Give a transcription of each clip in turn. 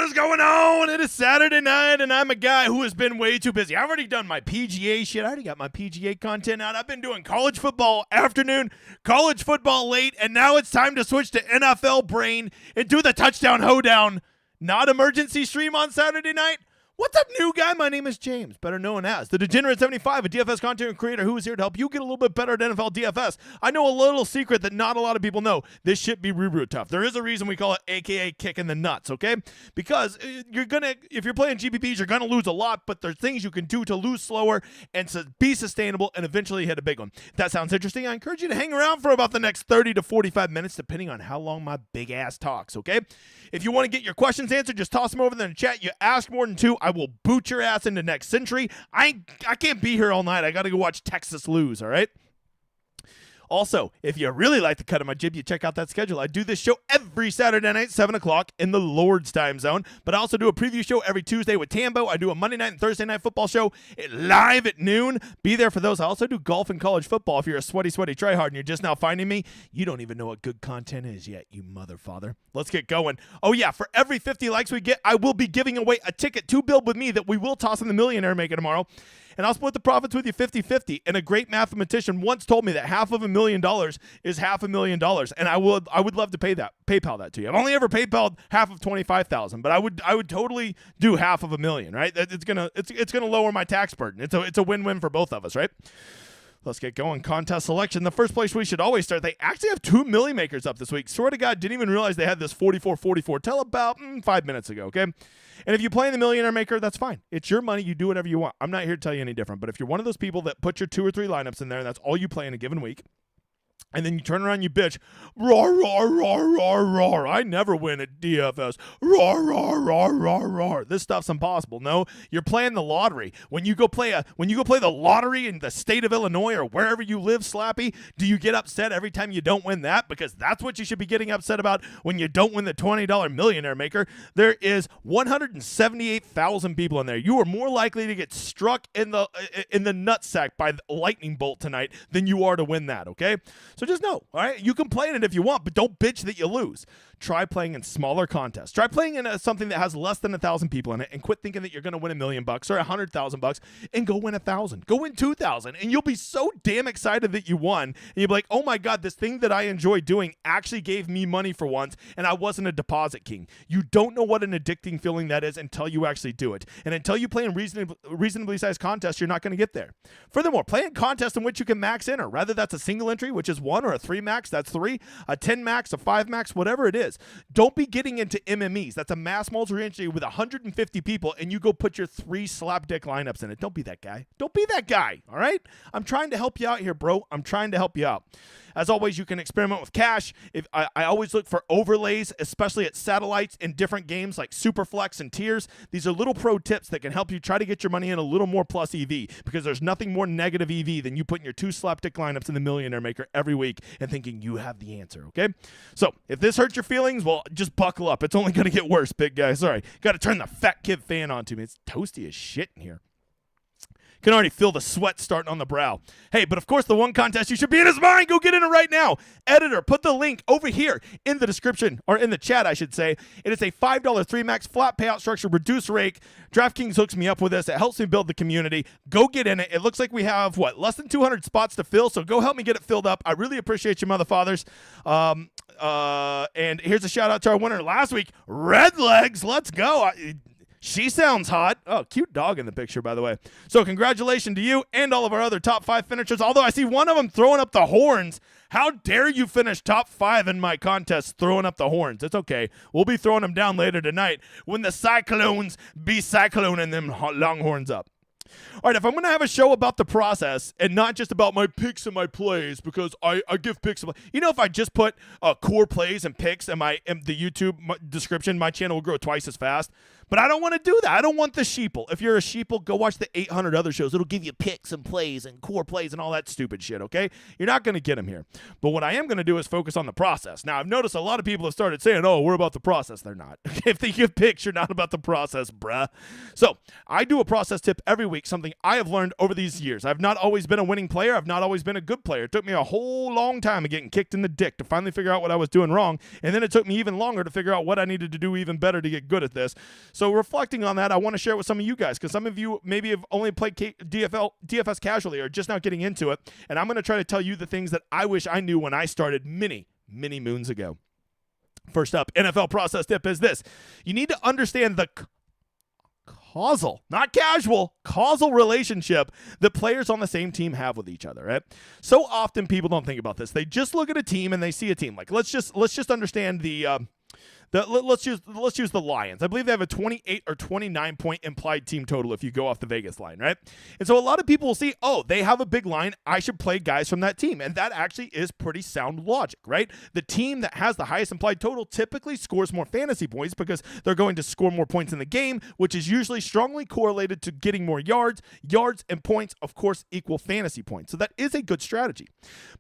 is going on? It is Saturday night, and I'm a guy who has been way too busy. I've already done my PGA shit. I already got my PGA content out. I've been doing college football afternoon, college football late, and now it's time to switch to NFL brain and do the touchdown hoedown, not emergency stream on Saturday night. What's up, new guy? My name is James, better known as the Degenerate75, a DFS content creator who is here to help you get a little bit better at NFL DFS. I know a little secret that not a lot of people know. This shit be real tough. There is a reason we call it AKA kicking the nuts, okay? Because if you're playing GPPs, you're gonna lose a lot, but there's things you can do to lose slower and to be sustainable and eventually hit a big one. If that sounds interesting, I encourage you to hang around for about the next 30 to 45 minutes, depending on how long my big ass talks, okay? If you want to get your questions answered, just toss them over there in the chat. You ask more than two, I will boot your ass into next century. I can't be here all night. I got to go watch Texas lose, all right? Also, if you really like the cut of my jib, you check out that schedule. I do this show every Saturday night, 7 o'clock in the Lord's time zone. But I also do a preview show every Tuesday with Tambo. I do a Monday night and Thursday night football show live at noon. Be there for those. I also do golf and college football. If you're a sweaty tryhard and you're just now finding me, you don't even know what good content is yet, you motherfather. Let's get going. Oh, yeah, for every 50 likes we get, I will be giving away a ticket to build with me that we will toss in the Millionaire Maker tomorrow. And I'll split the profits with you 50-50. And a great mathematician once told me that $500,000 is $500,000. And I would love to PayPal that to you. I've only ever PayPal'd half of $25,000, but I would totally do $500,000, right? It's gonna lower my tax burden. It's a win-win for both of us, right? Let's get going. Contest selection. The first place we should always start. They actually have 2 Millie Makers up this week. Swear to God, didn't even realize they had this 44-44 till about 5 minutes ago, okay? And if you play in the Millionaire Maker, that's fine. It's your money. You do whatever you want. I'm not here to tell you any different. But if you're one of those people that put your 2 or 3 lineups in there and that's all you play in a given week, and then you turn around and you bitch, roar, roar, roar, roar, roar. I never win at DFS. Roar, roar, roar, roar, roar. This stuff's impossible. No, you're playing the lottery. When you go play the lottery in the state of Illinois or wherever you live, Slappy, do you get upset every time you don't win that? Because that's what you should be getting upset about when you don't win the $20 Millionaire Maker. There is 178,000 people in there. You are more likely to get struck in the nutsack by the lightning bolt tonight than you are to win that, okay? So just know, all right? You can play in it if you want, but don't bitch that you lose. Try playing in smaller contests. Try playing in something that has less than 1,000 people in it, and quit thinking that you're going to win $1 million or $100,000 and go win 1,000. Go win 2,000, and you'll be so damn excited that you won. And you'll be like, oh my God, this thing that I enjoy doing actually gave me money for once, and I wasn't a deposit king. You don't know what an addicting feeling that is until you actually do it. And until you play in reasonably sized contests, you're not going to get there. Furthermore, play in contests in which you can max enter. Rather, that's a single entry, which is 1, or a 3 max, that's 3, a 10 max, a 5 max, whatever it is. Don't be getting into MMEs. That's a mass multi-entry with 150 people, and you go put your 3 slapdick lineups in it. Don't be that guy. Don't be that guy, all right? I'm trying to help you out here, bro. I'm trying to help you out. As always, you can experiment with cash. I always look for overlays, especially at satellites in different games like Superflex and Tiers. These are little pro tips that can help you try to get your money in a little more plus EV, because there's nothing more negative EV than you putting your 2 slapdick lineups in the Millionaire Maker every week and thinking you have the answer, okay? So if this hurts your feelings, well, just buckle up. It's only going to get worse, big guy. Sorry. Got to turn the fat kid fan on to me. It's toasty as shit in here. Can already feel the sweat starting on the brow. Hey, but of course the one contest you should be in is mine. Go get in it right now. Editor, put the link over here in the description, or in the chat, I should say. It is a $5 3-max flat payout structure, reduced rake. DraftKings hooks me up with this. It helps me build the community. Go get in it. It looks like we have, less than 200 spots to fill, so go help me get it filled up. I really appreciate you, motherfathers. And here's a shout out to our winner last week, Red Legs. Let's go. She sounds hot. Oh, cute dog in the picture, by the way. So congratulations to you and all of our other top 5 finishers, although I see one of them throwing up the horns. How dare you finish top 5 in my contest throwing up the horns? It's okay. We'll be throwing them down later tonight when the Cyclones be cycloning them longhorns up. All right, if I'm going to have a show about the process and not just about my picks and my plays, because I give picks. If I just put core plays and picks in the YouTube description, my channel will grow twice as fast. But I don't want to do that. I don't want the sheeple. If you're a sheeple, go watch the 800 other shows. It'll give you picks and plays and core plays and all that stupid shit, okay? You're not going to get them here. But what I am going to do is focus on the process. Now, I've noticed a lot of people have started saying, oh, we're about the process. They're not. If they give picks, you're not about the process, bruh. So I do a process tip every week week something I have learned over these years. I've not always been a winning player. I've not always been a good player. It took me a whole long time of getting kicked in the dick to finally figure out what I was doing wrong. And then it took me even longer to figure out what I needed to do even better to get good at this. So reflecting on that, I want to share it with some of you guys, because some of you maybe have only played DFS casually or just now getting into it. And I'm going to try to tell you the things that I wish I knew when I started many moons ago. First up, NFL process tip is this. You need to understand the causal, not casual, causal relationship that players on the same team have with each other, right? So often people don't think about this. They just look at a team and they see a team. Like let's just understand let's use the Lions. I believe they have a 28 or 29 point implied team total if you go off the Vegas line, right? And so a lot of people will see, oh, they have a big line. I should play guys from that team. And that actually is pretty sound logic, right? The team that has the highest implied total typically scores more fantasy points because they're going to score more points in the game, which is usually strongly correlated to getting more yards. Yards and points, of course, equal fantasy points. So that is a good strategy.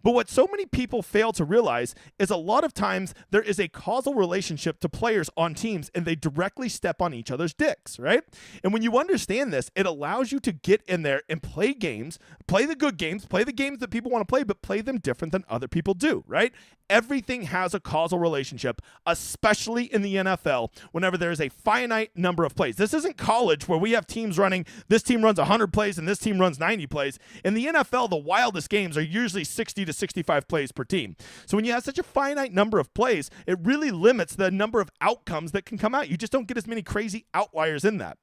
But what so many people fail to realize is a lot of times there is a causal relationship to players on teams, and they directly step on each other's dicks, right? And when you understand this, it allows you to get in there and play games, play the good games, play the games that people want to play, but play them different than other people do, right? Everything has a causal relationship, especially in the NFL, whenever there is a finite number of plays. This isn't college where we have teams running, this team runs 100 plays and this team runs 90 plays. In the NFL, the wildest games are usually 60 to 65 plays per team. So when you have such a finite number of plays, it really limits the number of outcomes that can come out. You just don't get as many crazy outliers in that.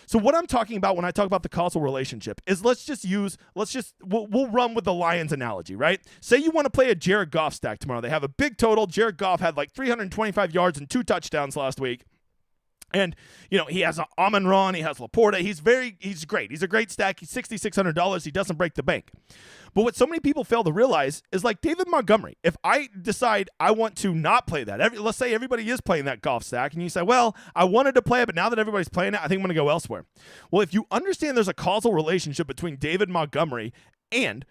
So what I'm talking about when I talk about the causal relationship is we'll run with the Lions analogy, right? Say you want to play a Jared Goff stack tomorrow. They have a big total. Jared Goff had like 325 yards and 2 touchdowns last week. And, you know, he has Amon-Ra, he has Laporta. He's great. He's a great stack. He's $6,600. He doesn't break the bank. But what so many people fail to realize is like David Montgomery. If I decide I want to not play that, let's say everybody is playing that golf stack, and you say, well, I wanted to play it, but now that everybody's playing it, I think I'm going to go elsewhere. Well, if you understand there's a causal relationship between David Montgomery and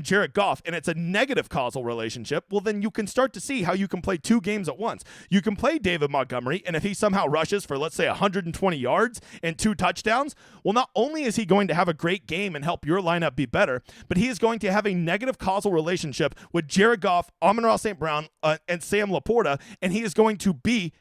Jared Goff, and it's a negative causal relationship, well, then you can start to see how you can play 2 games at once. You can play David Montgomery, and if he somehow rushes for, let's say, 120 yards and 2 touchdowns, well, not only is he going to have a great game and help your lineup be better, but he is going to have a negative causal relationship with Jared Goff, Amon-Ra St. Brown, and Sam Laporta, and he is going to be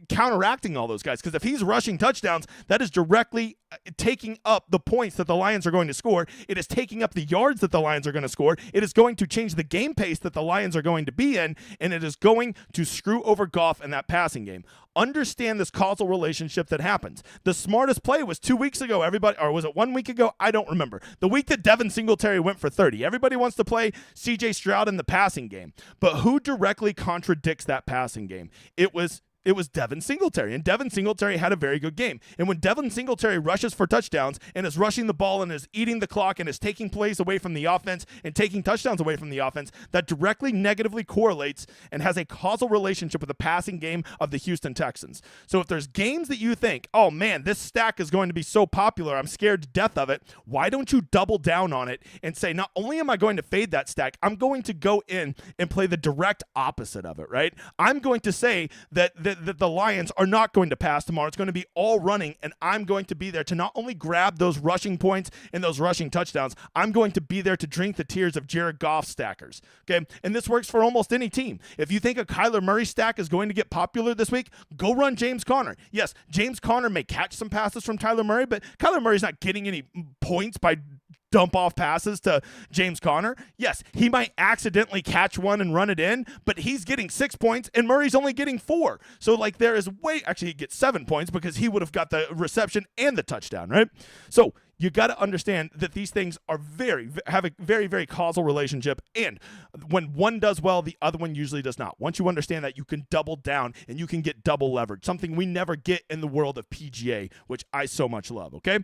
counteracting all those guys, because if he's rushing touchdowns, that is directly taking up the points that the Lions are going to score. It is taking up the yards that the Lions are going to score. It is going to change the game pace that the Lions are going to be in, and it is going to screw over Goff in that passing game. Understand this causal relationship that happens. The smartest play was 2 weeks ago, everybody, or was it 1 week ago? I don't remember. The week that Devin Singletary went for 30. Everybody wants to play CJ Stroud in the passing game, but who directly contradicts that passing game? It was Devin Singletary, and Devin Singletary had a very good game. And when Devin Singletary rushes for touchdowns and is rushing the ball and is eating the clock and is taking plays away from the offense and taking touchdowns away from the offense, that directly negatively correlates and has a causal relationship with the passing game of the Houston Texans. So if there's games that you think, oh man, this stack is going to be so popular, I'm scared to death of it, why don't you double down on it and say, not only am I going to fade that stack, I'm going to go in and play the direct opposite of it, right? I'm going to say that the Lions are not going to pass tomorrow. It's going to be all running, and I'm going to be there to not only grab those rushing points and those rushing touchdowns, I'm going to be there to drink the tears of Jared Goff stackers, okay? And this works for almost any team. If you think a Kyler Murray stack is going to get popular this week, go run James Conner. Yes, James Conner may catch some passes from Kyler Murray, but Kyler Murray's not getting any points by dump off passes to James Conner. Yes, he might accidentally catch one and run it in, but he's getting 6 points and Murray's only getting 4. So like there is actually he gets 7 points because he would have got the reception and the touchdown, right? So you got to understand that these things are have a very, very causal relationship. And when one does well, the other one usually does not. Once you understand that, you can double down and you can get double leverage, something we never get in the world of PGA, which I so much love, okay?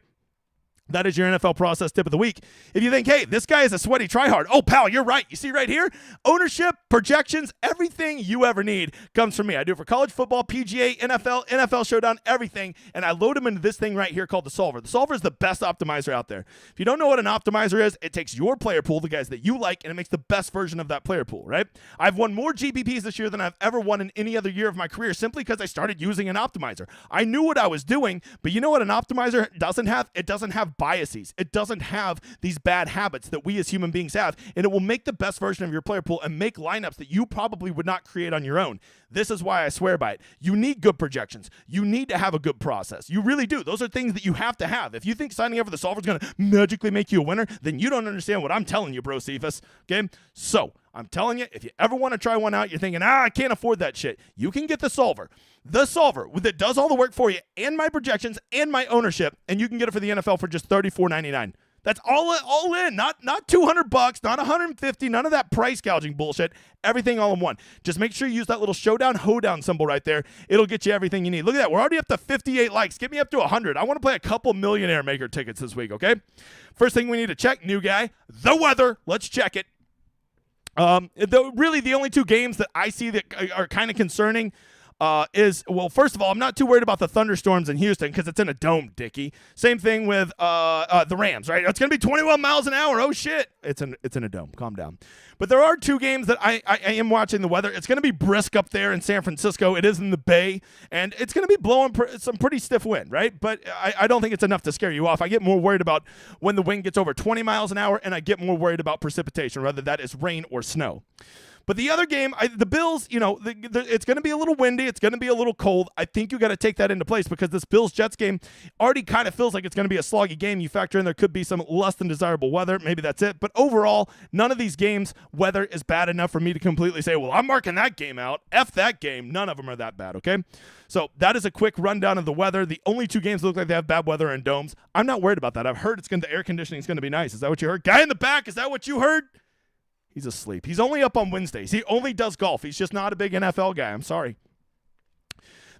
That is your NFL process tip of the week. If you think, hey, this guy is a sweaty tryhard, oh, pal, you're right. You see right here, ownership, projections, everything you ever need comes from me. I do it for college football, PGA, NFL Showdown, everything, and I load them into this thing right here called the Solver. The Solver is the best optimizer out there. If you don't know what an optimizer is, it takes your player pool, the guys that you like, and it makes the best version of that player pool, right? I've won more GPPs this year than I've ever won in any other year of my career simply because I started using an optimizer. I knew what I was doing, but you know what an optimizer doesn't have? It doesn't have have biases. It doesn't have these bad habits that we as human beings have, and it will make the best version of your player pool and make lineups that you probably would not create on your own. This is why I swear by it. You need good projections. You need to have a good process. You really do. Those are things that you have to have. If you think signing up for the solver is going to magically make you a winner, then you don't understand what I'm telling you, bro, Cephas. Okay? So, I'm telling you, if you ever want to try one out, you're thinking, I can't afford that shit. You can get the solver. The solver that does all the work for you and my projections and my ownership, and you can get it for the NFL for just $34.99. That's all in, not $200, not $150, none of that price gouging bullshit. Everything all in one. Just make sure you use that little Hoedown symbol right there. It'll get you everything you need. Look at that. We're already up to 58 likes. Get me up to 100. I want to play a couple Millionaire Maker tickets this week, okay? First thing we need to check, new guy, the weather. Let's check it. Really the only two games that I see that are kind of concerning is, well, first of all, I'm not too worried about the thunderstorms in Houston because it's in a dome, Dickie. Same thing with the Rams, right? It's going to be 21 miles an hour. Oh, shit. It's in a dome. Calm down. But there are two games that I am watching the weather. It's going to be brisk up there in San Francisco. It is in the Bay, and it's going to be blowing some pretty stiff wind, right? But I don't think it's enough to scare you off. I get more worried about when the wind gets over 20 miles an hour, and I get more worried about precipitation, whether that is rain or snow. But the other game, the Bills, it's going to be a little windy. It's going to be a little cold. I think you got to take that into place because this Bills-Jets game already kind of feels like it's going to be a sloggy game. You factor in there could be some less than desirable weather. Maybe that's it. But overall, none of these games, weather is bad enough for me to completely say, well, I'm marking that game out. F that game. None of them are that bad, okay? So that is a quick rundown of the weather. The only two games that look like they have bad weather in domes. I'm not worried about that. I've heard the air conditioning is going to be nice. Is that what you heard? Guy in the back, is that what you heard? He's asleep. He's only up on Wednesdays. He only does golf. He's just not a big NFL guy. I'm sorry.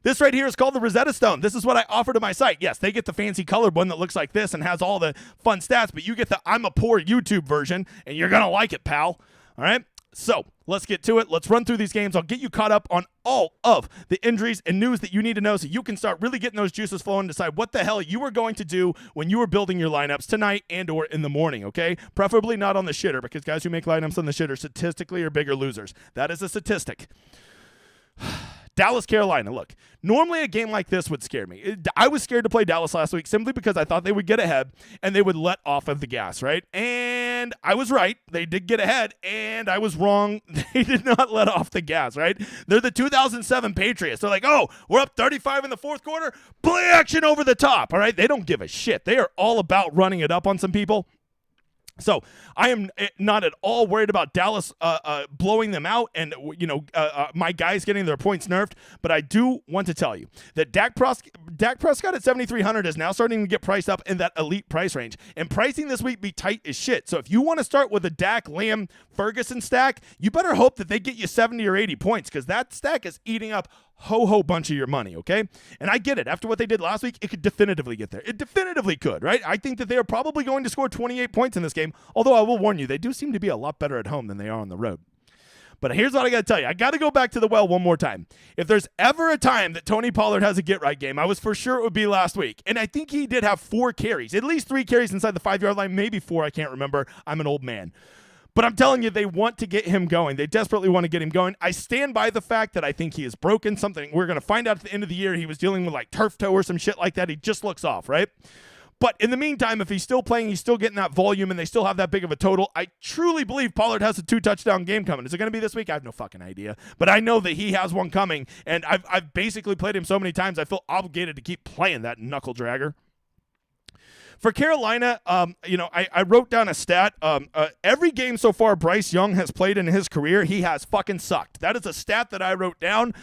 This right here is called the Rosetta Stone. This is what I offer to my site. Yes, they get the fancy colored one that looks like this and has all the fun stats, but you get the I'm a poor YouTube version, and you're going to like it, pal. All right? So let's get to it. Let's run through these games. I'll get you caught up on all of the injuries and news that you need to know so you can start really getting those juices flowing and decide what the hell you are going to do when you are building your lineups tonight and or in the morning, okay? Preferably not on the shitter because guys who make lineups on the shitter statistically are bigger losers. That is a statistic. Dallas, Carolina. Look, normally a game like this would scare me. I was scared to play Dallas last week simply because I thought they would get ahead and they would let off of the gas, right? And I was right. They did get ahead, and I was wrong. They did not let off the gas, right? They're the 2007 Patriots. They're like, oh, we're up 35 in the fourth quarter. Play action over the top, all right? They don't give a shit. They are all about running it up on some people. So I am not at all worried about Dallas blowing them out and, my guys getting their points nerfed. But I do want to tell you that Dak Prescott at 7,300 is now starting to get priced up in that elite price range. And pricing this week be tight as shit. So if you want to start with a Dak, Lamb, Ferguson stack, you better hope that they get you 70 or 80 points because that stack is eating up ho bunch of your money, okay? And I get it. After what they did last week, it could definitively get there. It definitively could, right? I think that they are probably going to score 28 points in this game, although I will warn you, they do seem to be a lot better at home than they are on the road. But here's what I got to tell you. I got to go back to the well one more time. If there's ever a time that Tony Pollard has a get-right game, I was for sure it would be last week. And I think he did have 4 carries, at least 3 carries inside the 5-yard line, maybe 4, I can't remember. I'm an old man. But I'm telling you, they want to get him going. They desperately want to get him going. I stand by the fact that I think he is broken. Something we're going to find out at the end of the year. He was dealing with like turf toe or some shit like that. He just looks off, right? But in the meantime, if he's still playing, he's still getting that volume, and they still have that big of a total, I truly believe Pollard has a 2-touchdown game coming. Is it going to be this week? I have no fucking idea. But I know that he has one coming, and I've basically played him so many times, I feel obligated to keep playing that knuckle dragger. For Carolina, I wrote down a stat. Every game so far Bryce Young has played in his career, he has fucking sucked. That is a stat that I wrote down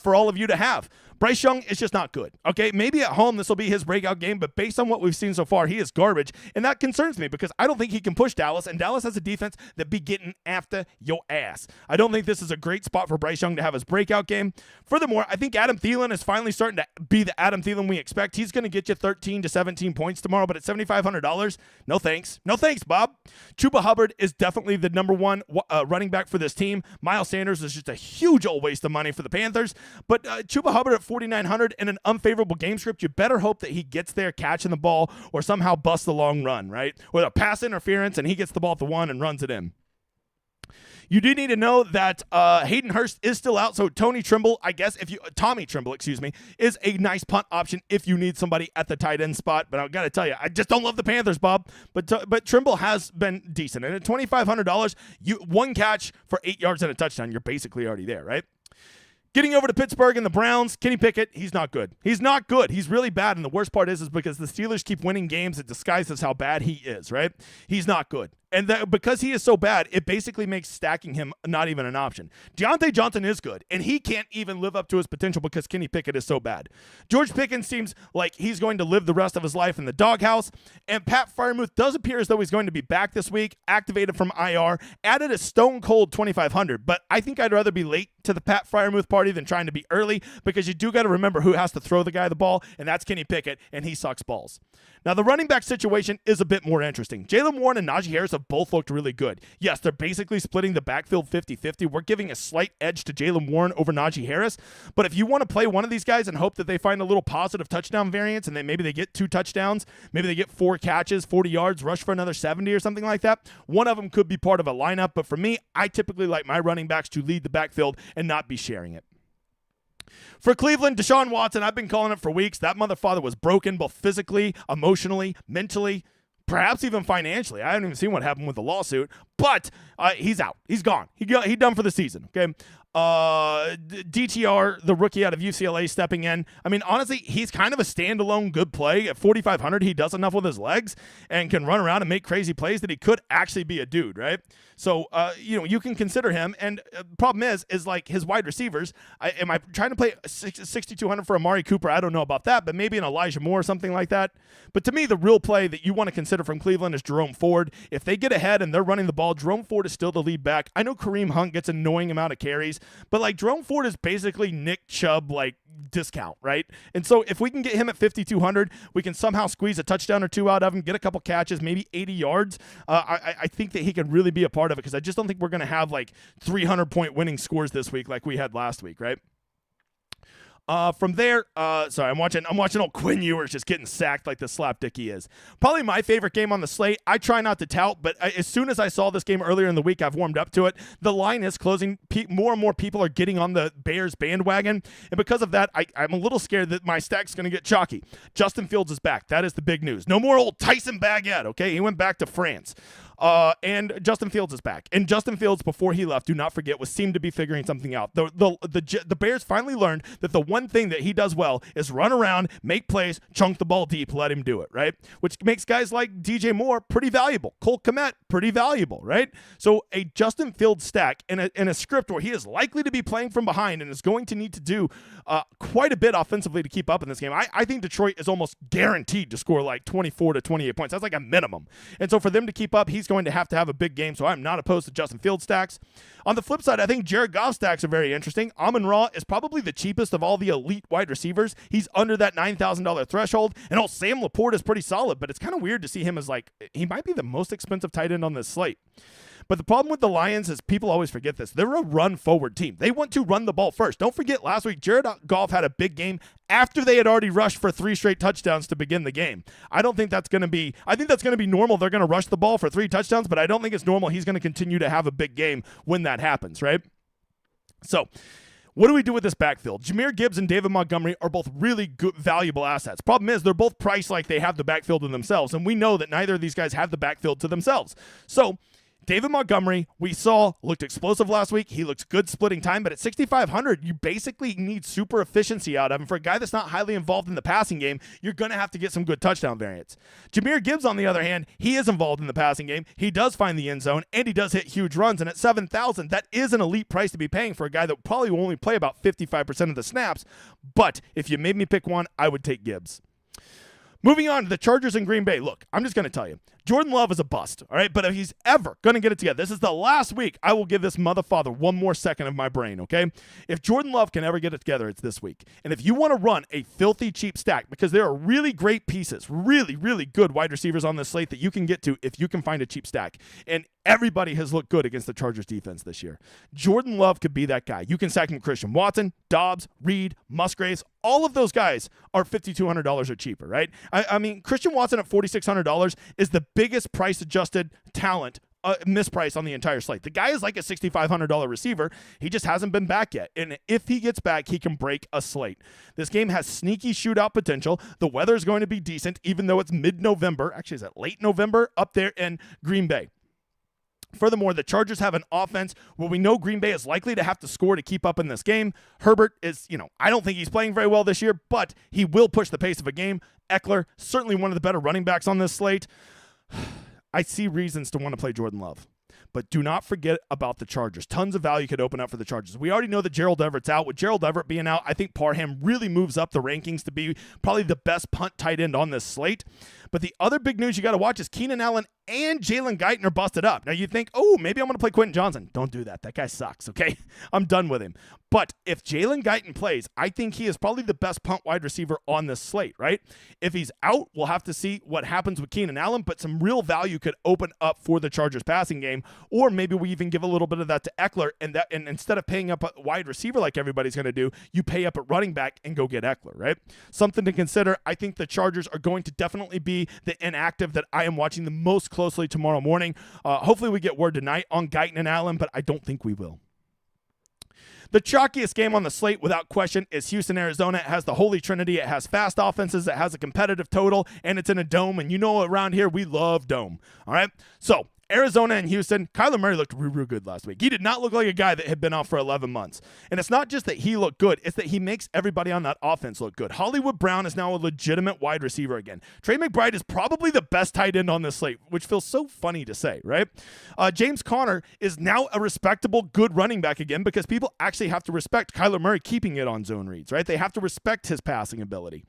for all of you to have. Bryce Young is just not good, okay? Maybe at home this will be his breakout game, but based on what we've seen so far, he is garbage, and that concerns me because I don't think he can push Dallas, and Dallas has a defense that be getting after your ass. I don't think this is a great spot for Bryce Young to have his breakout game. Furthermore, I think Adam Thielen is finally starting to be the Adam Thielen we expect. He's going to get you 13 to 17 points tomorrow, but at $7,500, no thanks. No thanks, Bob. Chuba Hubbard is definitely the number one running back for this team. Miles Sanders is just a huge old waste of money for the Panthers, but Chuba Hubbard at 4,900 in an unfavorable game script, you better hope that he gets there catching the ball or somehow busts the long run, right? With a pass interference and he gets the ball at the 1 and runs it in. You do need to know that Hayden Hurst is still out, so Tommy Tremble, is a nice punt option if you need somebody at the tight end spot. But I got to tell you, I just don't love the Panthers, Bob. But Tremble has been decent, and at $2,500, one catch for 8 yards and a touchdown, you're basically already there, right? Getting over to Pittsburgh and the Browns, Kenny Pickett, he's not good. He's not good. He's really bad, and the worst part is because the Steelers keep winning games, it disguises how bad he is, right? He's not good. And because he is so bad, it basically makes stacking him not even an option. Deontay Johnson is good, and he can't even live up to his potential because Kenny Pickett is so bad. George Pickens seems like he's going to live the rest of his life in the doghouse, and Pat Freiermuth does appear as though he's going to be back this week, activated from IR, added a stone-cold 2,500, but I think I'd rather be late to the Pat Freiermuth party than trying to be early because you do got to remember who has to throw the guy the ball, and that's Kenny Pickett, and he sucks balls. Now, the running back situation is a bit more interesting. Jaylen Warren and Najee Harris have both looked really good. Yes, they're basically splitting the backfield 50-50. We're giving a slight edge to Jaylen Warren over Najee Harris. But if you want to play one of these guys and hope that they find a little positive touchdown variance and then maybe they get 2 touchdowns, maybe they get 4 catches, 40 yards, rush for another 70 or something like that, one of them could be part of a lineup. But for me, I typically like my running backs to lead the backfield and not be sharing it. For Cleveland, Deshaun Watson, I've been calling it for weeks. That motherfucker was broken both physically, emotionally, mentally, perhaps even financially. I haven't even seen what happened with the lawsuit, but he's out. He's gone. He done for the season, okay? DTR, the rookie out of UCLA, stepping in. I mean, honestly, he's kind of a standalone good play. At 4,500, he does enough with his legs and can run around and make crazy plays that he could actually be a dude, right? So, you can consider him. And problem is like his wide receivers. Am I trying to play 6,200 for Amari Cooper? I don't know about that, but maybe an Elijah Moore or something like that. But to me, the real play that you want to consider from Cleveland is Jerome Ford. If they get ahead and they're running the ball, Jerome Ford is still the lead back. I know Kareem Hunt gets an annoying amount of carries, but like Jerome Ford is basically Nick Chubb like discount, right? And so if we can get him at 5,200, we can somehow squeeze a touchdown or 2 out of him, get a couple catches, maybe 80 yards. I think that he can really be a part of it because I just don't think we're going to have like 300-point winning scores this week like we had last week, right? From there, sorry, I'm watching old Quinn Ewers just getting sacked like the slapdick he is. Probably my favorite game on the slate. I try not to tout, but as soon as I saw this game earlier in the week, I've warmed up to it. The line is closing. More and more people are getting on the Bears bandwagon, and because of that, I'm a little scared that my stack's going to get chalky. Justin Fields is back. That is the big news. No more old Tyson Baguette, okay? He went back to France. And Justin Fields is back. And Justin Fields, before he left, do not forget, seemed to be figuring something out. The Bears finally learned that the one thing that he does well is run around, make plays, chunk the ball deep, let him do it, right? Which makes guys like DJ Moore pretty valuable. Cole Kmet, pretty valuable, right? So a Justin Fields stack in a script where he is likely to be playing from behind and is going to need to do quite a bit offensively to keep up in this game. I think Detroit is almost guaranteed to score like 24 to 28 points. That's like a minimum. And so for them to keep up, he's going to have a big game, so I'm not opposed to Justin Fields stacks. On the flip side, I think Jared Goff stacks are very interesting. Amon-Ra is probably the cheapest of all the elite wide receivers. He's under that $9,000 threshold, and Sam Laporte is pretty solid, but it's kind of weird to see him as like, he might be the most expensive tight end on this slate. But the problem with the Lions is people always forget this. They're a run-forward team. They want to run the ball first. Don't forget last week, Jared Goff had a big game after they had already rushed for 3 straight touchdowns to begin the game. I think that's going to be normal. They're going to rush the ball for 3 touchdowns, but I don't think it's normal he's going to continue to have a big game when that happens, right? So, what do we do with this backfield? Jahmyr Gibbs and David Montgomery are both really good, valuable assets. Problem is, they're both priced like they have the backfield to themselves, and we know that neither of these guys have the backfield to themselves. So, David Montgomery, we saw, looked explosive last week. He looks good splitting time, but at 6,500, you basically need super efficiency out of him. For a guy that's not highly involved in the passing game, you're going to have to get some good touchdown variance. Jahmyr Gibbs, on the other hand, he is involved in the passing game. He does find the end zone, and he does hit huge runs. And at 7,000, that is an elite price to be paying for a guy that probably will only play about 55% of the snaps. But if you made me pick one, I would take Gibbs. Moving on to the Chargers in Green Bay. Look, I'm just going to tell you, Jordan Love is a bust, all right? But if he's ever going to get it together, this is the last week I will give this motherfather one more second of my brain, okay? If Jordan Love can ever get it together, it's this week. And if you want to run a filthy cheap stack, because there are really great pieces, really, really good wide receivers on this slate that you can get to if you can find a cheap stack. And everybody has looked good against the Chargers defense this year. Jordan Love could be that guy. You can stack him with Christian Watson, Dobbs, Reed, Musgraves. All of those guys are $5,200 or cheaper, right? I mean, Christian Watson at $4,600 is the biggest price-adjusted talent mispriced on the entire slate. The guy is like a $6,500 receiver. He just hasn't been back yet. And if he gets back, he can break a slate. This game has sneaky shootout potential. The weather is going to be decent, even though it's mid-November. Actually, is it late November up there in Green Bay? Furthermore, the Chargers have an offense where we know Green Bay is likely to have to score to keep up in this game. Herbert is, I don't think he's playing very well this year, but he will push the pace of a game. Eckler, certainly one of the better running backs on this slate. I see reasons to want to play Jordan Love. But do not forget about the Chargers. Tons of value could open up for the Chargers. We already know that Gerald Everett's out. With Gerald Everett being out, I think Parham really moves up the rankings to be probably the best punt tight end on this slate. But the other big news you got to watch is Keenan Allen and Jalen Guyton are busted up. Now you think, oh, maybe I'm going to play Quentin Johnson. Don't do that. That guy sucks, okay? I'm done with him. But if Jalen Guyton plays, I think he is probably the best punt wide receiver on this slate, right? If he's out, we'll have to see what happens with Keenan Allen, but some real value could open up for the Chargers passing game, or maybe we even give a little bit of that to Eckler, and instead of paying up a wide receiver like everybody's going to do, you pay up at running back and go get Eckler, right? Something to consider. I think the Chargers are going to definitely be the inactive that I am watching the most closely tomorrow morning. Hopefully we get word tonight on Guyton and Allen, but I don't think we will. The chalkiest game on the slate, without question, is Houston, Arizona. It has the Holy Trinity. It has fast offenses. It has a competitive total, and it's in a dome. And around here, we love dome. All right? So, Arizona and Houston, Kyler Murray looked real good last week. He did not look like a guy that had been off for 11 months. And it's not just that he looked good, it's that he makes everybody on that offense look good. Hollywood Brown is now a legitimate wide receiver again. Trey McBride is probably the best tight end on this slate, which feels so funny to say, right? James Conner is now a respectable, good running back again because people actually have to respect Kyler Murray keeping it on zone reads, right? They have to respect his passing ability.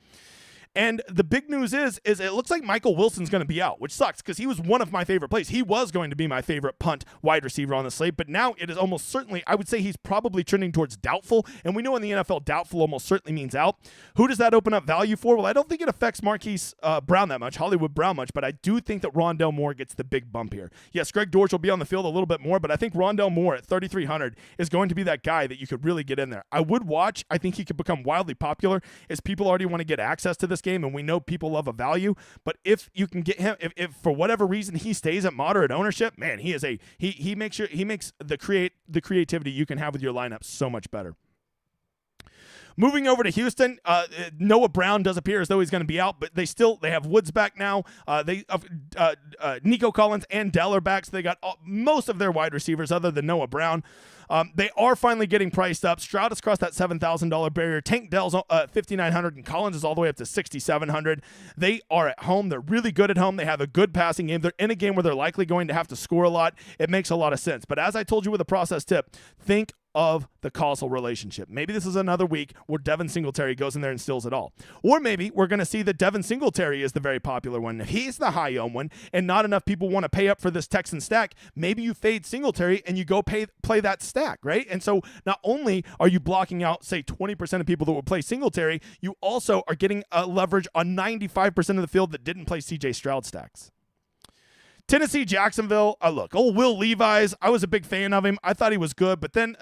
And the big news is it looks like Michael Wilson's going to be out, which sucks because he was one of my favorite plays. He was going to be my favorite punt wide receiver on the slate, but now it is almost certainly, I would say he's probably trending towards doubtful, and we know in the NFL, doubtful almost certainly means out. Who does that open up value for? Well, I don't think it affects Marquise Brown that much, Hollywood Brown much, but I do think that Rondell Moore gets the big bump here. Yes, Greg Dortch will be on the field a little bit more, but I think Rondell Moore at 3,300 is going to be that guy that you could really get in there. I would watch. I think he could become wildly popular as people already want to get access to this game, and we know people love a value, but if you can get him, if for whatever reason he stays at moderate ownership, man, he makes the creativity you can have with your lineup so much better. Moving over to Houston, Noah Brown does appear as though he's going to be out, but they have Woods back now. Nico Collins and Dell are back, so they got most of their wide receivers other than Noah Brown. They are finally getting priced up. Stroud has crossed that $7,000 barrier. Tank Dell's $5,900, and Collins is all the way up to $6,700. They are at home. They're really good at home. They have a good passing game. They're in a game where they're likely going to have to score a lot. It makes a lot of sense. But as I told you with a process tip, think of the causal relationship. Maybe this is another week where Devin Singletary goes in there and steals it all. Or maybe we're going to see that Devin Singletary is the very popular one. If he's the high-owned one and not enough people want to pay up for this Texan stack, maybe you fade Singletary and you go play that stack, right? And so not only are you blocking out, say, 20% of people that would play Singletary, you also are getting a leverage on 95% of the field that didn't play CJ Stroud stacks. Tennessee, Jacksonville, look, old Will Levis, I was a big fan of him. I thought he was good, but then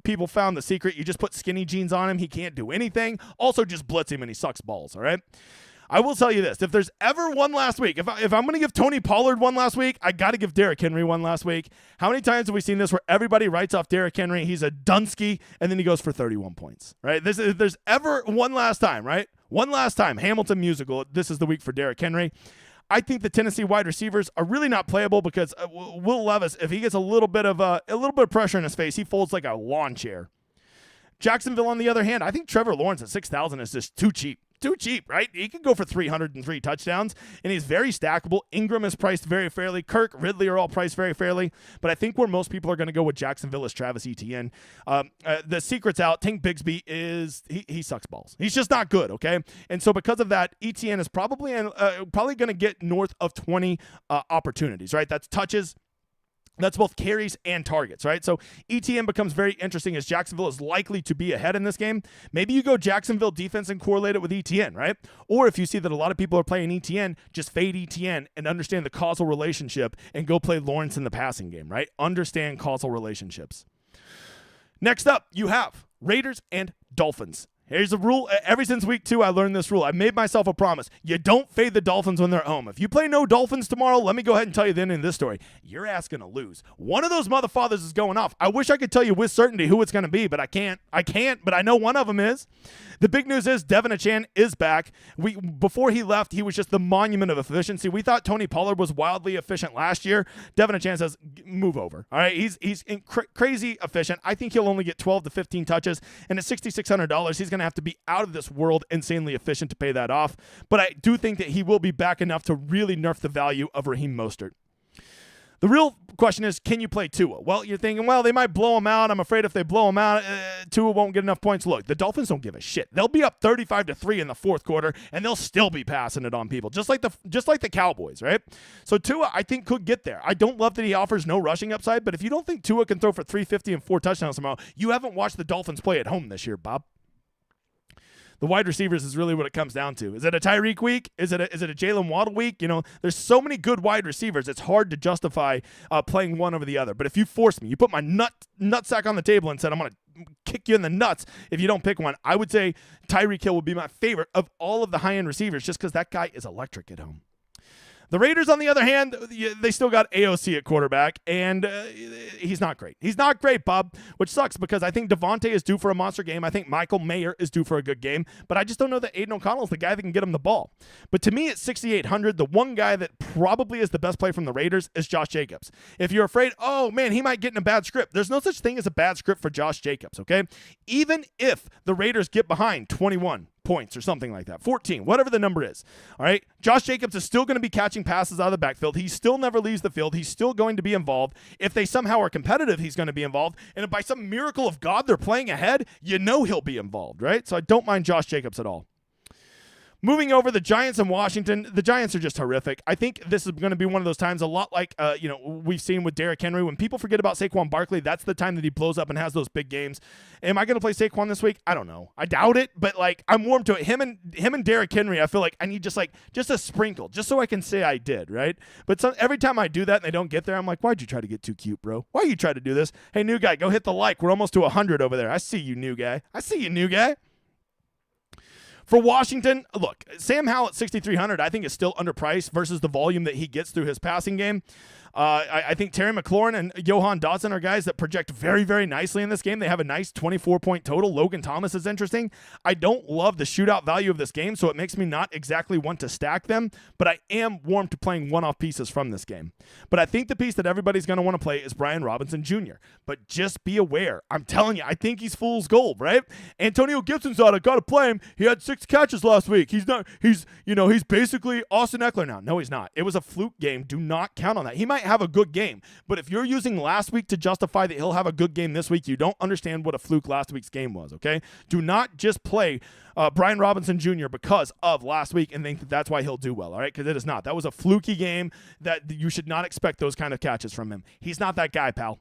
people found the secret. You just put skinny jeans on him. He can't do anything. Also, just blitz him, and he sucks balls, all right? I will tell you this. If there's ever one last week, if I'm going to give Tony Pollard one last week, I got to give Derrick Henry one last week. How many times have we seen this where everybody writes off Derrick Henry? He's a Dunsky, and then he goes for 31 points, right? If there's ever one last time, right? One last time, Hamilton musical, this is the week for Derrick Henry. I think the Tennessee wide receivers are really not playable because Will Levis, if he gets a little bit of pressure in his face, he folds like a lawn chair. Jacksonville, on the other hand, I think Trevor Lawrence at 6,000 is just too cheap. Too cheap, right? He could go for 303 touchdowns, and he's very stackable. Ingram is priced very fairly. Kirk, Ridley are all priced very fairly. But I think where most people are going to go with Jacksonville is Travis Etienne. The secret's out. Tank Bigsby he sucks balls. He's just not good, okay? And so because of that, Etienne is probably going to get north of 20 opportunities, right? That's touches. That's both carries and targets, right? So ETN becomes very interesting as Jacksonville is likely to be ahead in this game. Maybe you go Jacksonville defense and correlate it with ETN, right? Or if you see that a lot of people are playing ETN, just fade ETN and understand the causal relationship and go play Lawrence in the passing game, right? Understand causal relationships. Next up, you have Raiders and Dolphins. Here's a rule. Ever since week 2, I learned this rule. I made myself a promise. You don't fade the Dolphins when they're at home. If you play no Dolphins tomorrow, let me go ahead and tell you the end of this story. Your ass going to lose. One of those motherfathers is going off. I wish I could tell you with certainty who it's going to be, but I can't. But I know one of them is. The big news is Devin Achane is back. Before he left, he was just the monument of efficiency. We thought Tony Pollard was wildly efficient last year. Devin Achane says, move over. All right, he's crazy efficient. I think he'll only get 12 to 15 touches, and at $6,600, he's going to have to be out of this world insanely efficient to pay that off. But I do think that he will be back enough to really nerf the value of Raheem Mostert. The real question is, can you play Tua? Well, you're thinking, well, they might blow him out. I'm afraid if they blow him out, Tua won't get enough points. Look, the Dolphins don't give a shit. They'll be up 35-3 in the fourth quarter, and they'll still be passing it on people, just like the Cowboys, right? So Tua, I think, could get there. I don't love that he offers no rushing upside, but if you don't think Tua can throw for 350 and 4 touchdowns tomorrow, you haven't watched the Dolphins play at home this year, Bob. The wide receivers is really what it comes down to. Is it a Tyreek week? Is it a Jalen Waddle week? You know, there's so many good wide receivers. It's hard to justify playing one over the other. But if you force me, you put my nutsack on the table and said, I'm going to kick you in the nuts if you don't pick one, I would say Tyreek Hill would be my favorite of all of the high-end receivers just because that guy is electric at home. The Raiders, on the other hand, they still got AOC at quarterback, and he's not great. He's not great, Bob, which sucks because I think Devontae is due for a monster game. I think Michael Mayer is due for a good game, but I just don't know that Aiden O'Connell is the guy that can get him the ball. But to me, at 6,800, the one guy that probably is the best play from the Raiders is Josh Jacobs. If you're afraid, oh, man, he might get in a bad script, there's no such thing as a bad script for Josh Jacobs, okay? Even if the Raiders get behind 21 points or something like that, 14, whatever the number is. All right, Josh Jacobs is still going to be catching passes out of the backfield. He still never leaves the field. He's still going to be involved. If they somehow are competitive, he's going to be involved. And if by some miracle of God they're playing ahead, you know he'll be involved, right? So I don't mind Josh Jacobs at all. Moving over, the Giants and Washington, the Giants are just horrific. I think this is going to be one of those times, a lot like we've seen with Derrick Henry. When people forget about Saquon Barkley, that's the time that he blows up and has those big games. Am I going to play Saquon this week? I don't know. I doubt it, but I'm warm to it. Him and Derrick Henry, I feel like I need just a sprinkle, just so I can say I did, right? But every time I do that and they don't get there, I'm like, why'd you try to get too cute, bro? Why you try to do this? Hey, new guy, go hit the like. We're almost to 100 over there. I see you, new guy. For Washington, look, Sam Howell at 6,300 I think is still underpriced versus the volume that he gets through his passing game. I think Terry McLaurin and Johan Dotson are guys that project very, very nicely in this game. They have a nice 24-point total. Logan Thomas is interesting. I don't love the shootout value of this game, so it makes me not exactly want to stack them, but I am warm to playing one-off pieces from this game. But I think the piece that everybody's going to want to play is Brian Robinson Jr., but just be aware. I'm telling you, I think he's fool's gold, right? Antonio Gibson's out. I got to play him. He had 6 catches last week. He's basically Austin Eckler now. No, he's not. It was a fluke game. Do not count on that. He might have a good game, but if you're using last week to justify that he'll have a good game this week, you don't understand what a fluke last week's game was, okay? Do not just play Brian Robinson Jr. because of last week and think that that's why he'll do well, all right? Because it is not. That was a fluky game that you should not expect those kind of catches from him. He's not that guy, pal.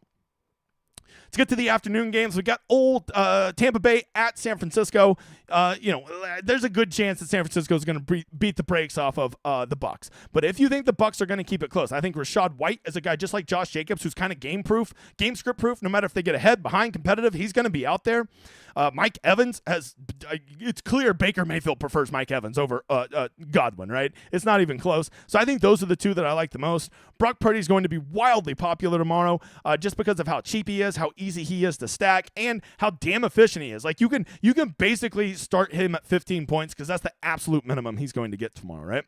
Let's get to the afternoon games. We got old Tampa Bay at San Francisco. There's a good chance that San Francisco is going to beat the brakes off of the Bucs. But if you think the Bucs are going to keep it close, I think Rachaad White is a guy just like Josh Jacobs who's kind of game script proof. No matter if they get ahead, behind, competitive, he's going to be out there. Mike Evans it's clear Baker Mayfield prefers Mike Evans over Godwin, right? It's not even close. So I think those are the two that I like the most. Brock Purdy is going to be wildly popular tomorrow just because of how cheap he is, how easy he is to stack, and how damn efficient he is. Like you can basically start him at 15 points because that's the absolute minimum he's going to get tomorrow, right?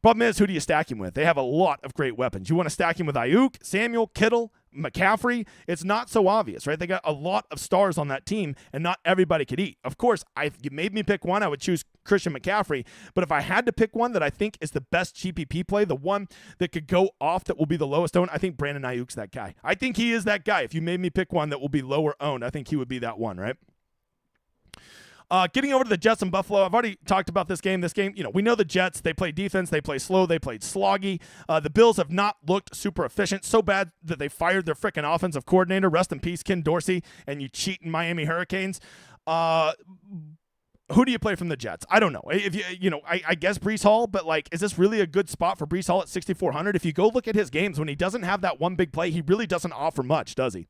Problem is, who do you stack him with? They have a lot of great weapons. You want to stack him with Ayuk, Samuel, Kittle, McCaffrey? It's not so obvious, right? They got a lot of stars on that team, and not everybody could eat. Of course, you made me pick one. I would choose Christian McCaffrey, but if I had to pick one that I think is the best GPP play, the one that could go off that will be the lowest owned, I think Brandon Ayuk's that guy. I think he is that guy. If you made me pick one that will be lower owned, I think he would be that one, right? Getting over to the Jets and Buffalo, I've already talked about this game. We know the Jets, they play defense, they play slow, they played sloggy. The Bills have not looked super efficient, so bad that they fired their freaking offensive coordinator. Rest in peace, Ken Dorsey, and you cheating Miami Hurricanes. Who do you play from the Jets? I don't know. If I guess Breece Hall, but is this really a good spot for Breece Hall at 6,400? If you go look at his games, when he doesn't have that one big play, he really doesn't offer much, does he?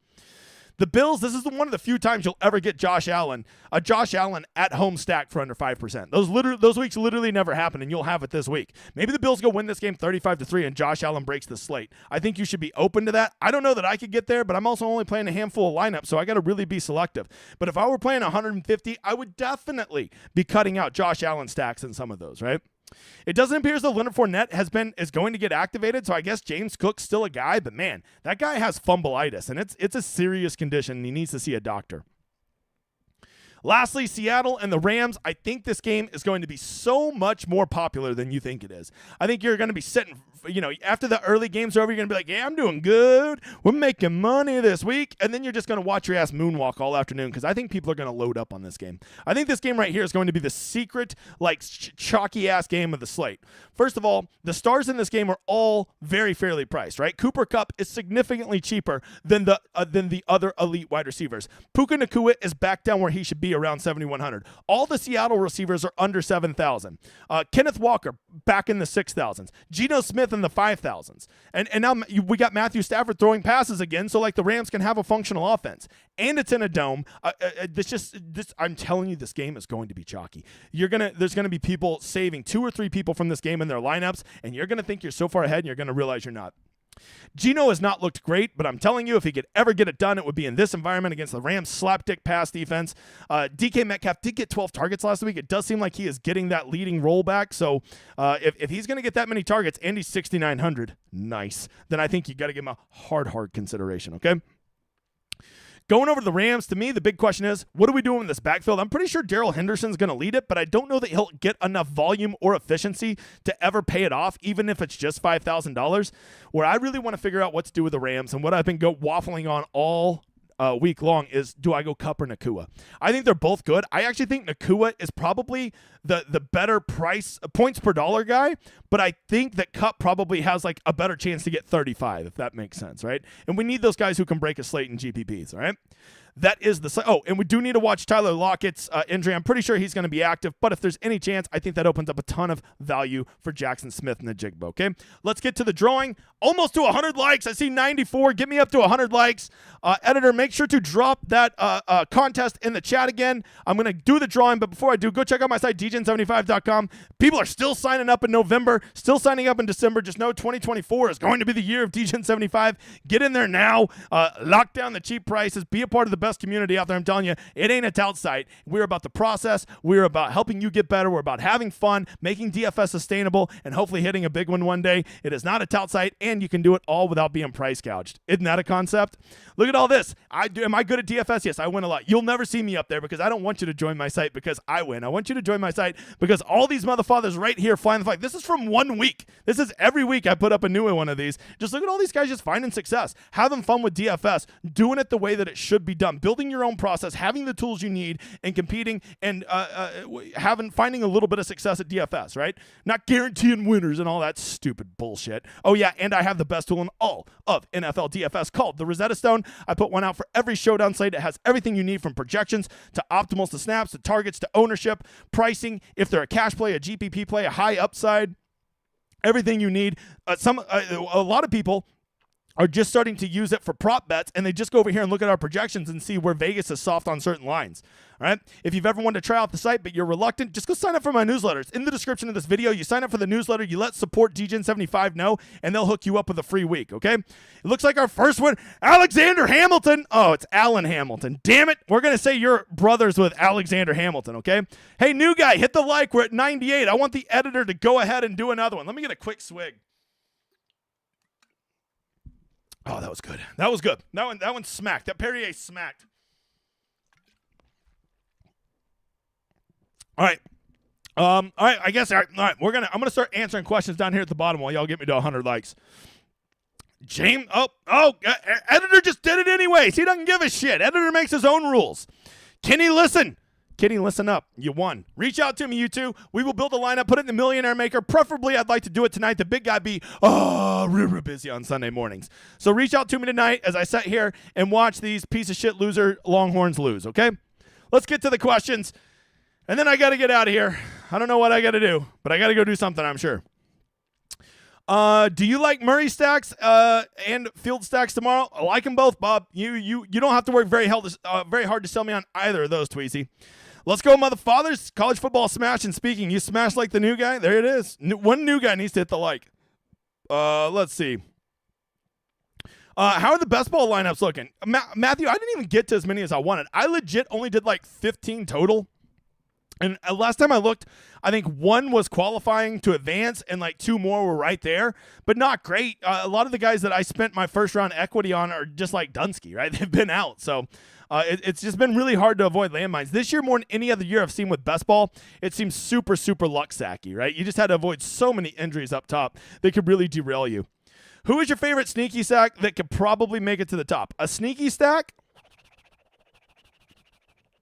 The Bills, this is one of the few times you'll ever get a Josh Allen at home stack for under 5%. Those weeks literally never happen, and you'll have it this week. Maybe the Bills go win this game 35-3 and Josh Allen breaks the slate. I think you should be open to that. I don't know that I could get there, but I'm also only playing a handful of lineups, so I got to really be selective. But if I were playing 150, I would definitely be cutting out Josh Allen stacks in some of those, right? It doesn't appear as though Leonard Fournette is going to get activated, so I guess James Cook's still a guy, but man, that guy has fumbleitis, and it's a serious condition, and he needs to see a doctor. Lastly, Seattle and the Rams. I think this game is going to be so much more popular than you think it is. I think you're going to be sitting, after the early games are over, you're going to be like, yeah, I'm doing good. We're making money this week. And then you're just going to watch your ass moonwalk all afternoon because I think people are going to load up on this game. I think this game right here is going to be the secret, chalky-ass game of the slate. First of all, the stars in this game are all very fairly priced, right? Cooper Kupp is significantly cheaper than the other elite wide receivers. Puka Nacua is back down where he should be, around 7,100. All the Seattle receivers are under 7,000. Kenneth Walker back in the 6,000s. Geno Smith in the 5,000s. And now we got Matthew Stafford throwing passes again, so the Rams can have a functional offense. And it's in a dome. I'm telling you, this game is going to be chalky. There's gonna be people saving 2 or 3 people from this game in their lineups, and you're gonna think you're so far ahead, and you're gonna realize you're not. Geno has not looked great, but I'm telling you, if he could ever get it done, it would be in this environment against the Rams' slapdick pass defense. DK Metcalf did get 12 targets last week. It does seem like he is getting that leading role back. So if he's going to get that many targets and he's 6,900, nice, then I think you got to give him a hard consideration, okay? Going over to the Rams, to me, the big question is, what are we doing in this backfield? I'm pretty sure Darrell Henderson's going to lead it, but I don't know that he'll get enough volume or efficiency to ever pay it off, even if it's just $5,000. Where I really want to figure out what to do with the Rams and what I've been waffling on all week long is, do I go Kupp or Nacua? I think they're both good. I actually think Nacua is probably the better points per dollar guy, but I think that Kupp probably has a better chance to get 35, if that makes sense, right? And we need those guys who can break a slate in GPPs, all right? That is and we do need to watch Tyler Lockett's injury. I'm pretty sure he's going to be active, but if there's any chance, I think that opens up a ton of value for Jackson Smith and the Jigba, okay? Let's get to the drawing. Almost to 100 likes. I see 94. Get me up to 100 likes. Editor, make sure to drop that contest in the chat again. I'm going to do the drawing, but before I do, go check out my site, dgen75.com. People are still signing up in November, still signing up in December. Just know 2024 is going to be the year of dgen75. Get in there now. Lock down the cheap prices. Be a part of the best community out there. I'm telling you, it ain't a tout site. We're about the process. We're about helping you get better. We're about having fun, making DFS sustainable, and hopefully hitting a big one day. It is not a tout site, and you can do it all without being price gouged. Isn't that a concept? Look at all this. Am I good at DFS? Yes, I win a lot. You'll never see me up there because I don't want you to join my site because I win. I want you to join my site because all these motherfathers right here flying the flag. This is from 1 week. This is every week I put up a new one of these. Just look at all these guys just finding success, having fun with DFS, doing it the way that it should be done, building your own process, having the tools you need, and competing and finding a little bit of success at DFS, right? Not guaranteeing winners and all that stupid bullshit. Oh yeah, and I have the best tool in all of NFL DFS called the Rosetta Stone. I put one out for every showdown slate. It has everything you need from projections to optimals to snaps to targets to ownership, pricing, if they're a cash play, a GPP play, a high upside, everything you need. A lot of people are just starting to use it for prop bets, and they just go over here and look at our projections and see where Vegas is soft on certain lines. All right? If you've ever wanted to try out the site, but you're reluctant, just go sign up for my newsletters. In the description of this video, you sign up for the newsletter, you let support DGen75 know, and they'll hook you up with a free week, okay? It looks like our first one, Alexander Hamilton. Oh, it's Alan Hamilton. Damn it. We're going to say you're brothers with Alexander Hamilton, okay? Hey, new guy, hit the like. We're at 98. I want the editor to go ahead and do another one. Let me get a quick swig. Oh, that was good. That was good. That one smacked. That Perrier smacked. All right. All right. I guess. All right. I'm gonna start answering questions down here at the bottom while y'all get me to 100 likes. James. Editor just did it anyways. He doesn't give a shit. Editor makes his own rules. Can he listen? Kenny, listen up. You won. Reach out to me, you two. We will build a lineup, put it in the Millionaire Maker. Preferably, I'd like to do it tonight. The big guy be real busy on Sunday mornings. So reach out to me tonight as I sit here and watch these piece of shit loser Longhorns lose, okay? Let's get to the questions. And then I got to get out of here. I don't know what I got to do, but I got to go do something, I'm sure. Do you like Murray stacks and Field stacks tomorrow? I like them both, Bob. You don't have to work very hard to sell me on either of those, Tweezy. Let's go, mother fathers. College football smash. And speaking, you smash like the new guy. There it is. One new guy needs to hit the like. Let's see. How are the best ball lineups looking? Matthew, I didn't even get to as many as I wanted. I legit only did like 15 total. And last time I looked, I think one was qualifying to advance and like two more were right there, but not great. A lot of the guys that I spent my first round equity on are just like Dunsky, right? They've been out. So it's just been really hard to avoid landmines. This year, more than any other year I've seen with best ball, it seems super, super luck sacky, right? You just had to avoid so many injuries up top that could really derail you. Who is your favorite sneaky stack that could probably make it to the top? A sneaky stack?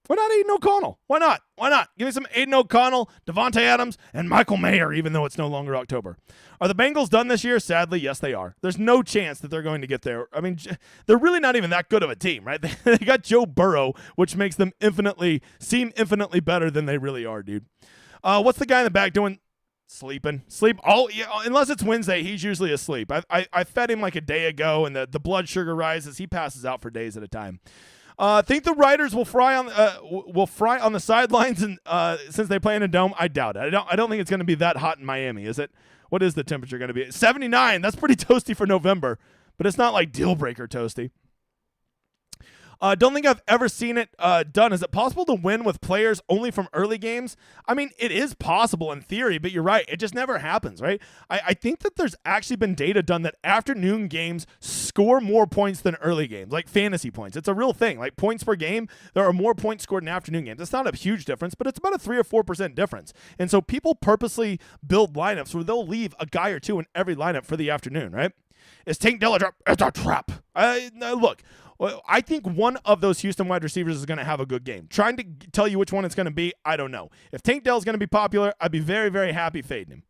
Why not Aiden O'Connell? Why not? Why not? Give me some Aiden O'Connell, Devontae Adams, and Michael Mayer, even though it's no longer October. Are the Bengals done this year? Sadly, yes, they are. There's no chance that they're going to get there. I mean, they're really not even that good of a team, right? They got Joe Burrow, which makes them seem infinitely better than they really are, dude. What's the guy in the back doing? Sleeping. Unless it's Wednesday, he's usually asleep. I fed him like a day ago, and the blood sugar rises. He passes out for days at a time. Think the Riders will fry on the sidelines and since they play in a dome? I doubt it. I don't think it's going to be that hot in Miami, is it? What is the temperature going to be? 79. That's pretty toasty for November, but it's not like deal breaker toasty. Don't think I've ever seen it done. Is it possible to win with players only from early games? I mean, it is possible in theory, but you're right. It just never happens, right? I think that there's actually been data done that afternoon games score more points than early games, like fantasy points. It's a real thing. Like points per game, there are more points scored in afternoon games. It's not a huge difference, but it's about a 3 or 4% difference. And so people purposely build lineups where they'll leave a guy or two in every lineup for the afternoon, right? Is Tank Dell a trap? It's a trap. Look. Well, I think one of those Houston wide receivers is going to have a good game. Trying to tell you which one it's going to be, I don't know. If Tank Dell's going to be popular, I'd be very, very happy fading him.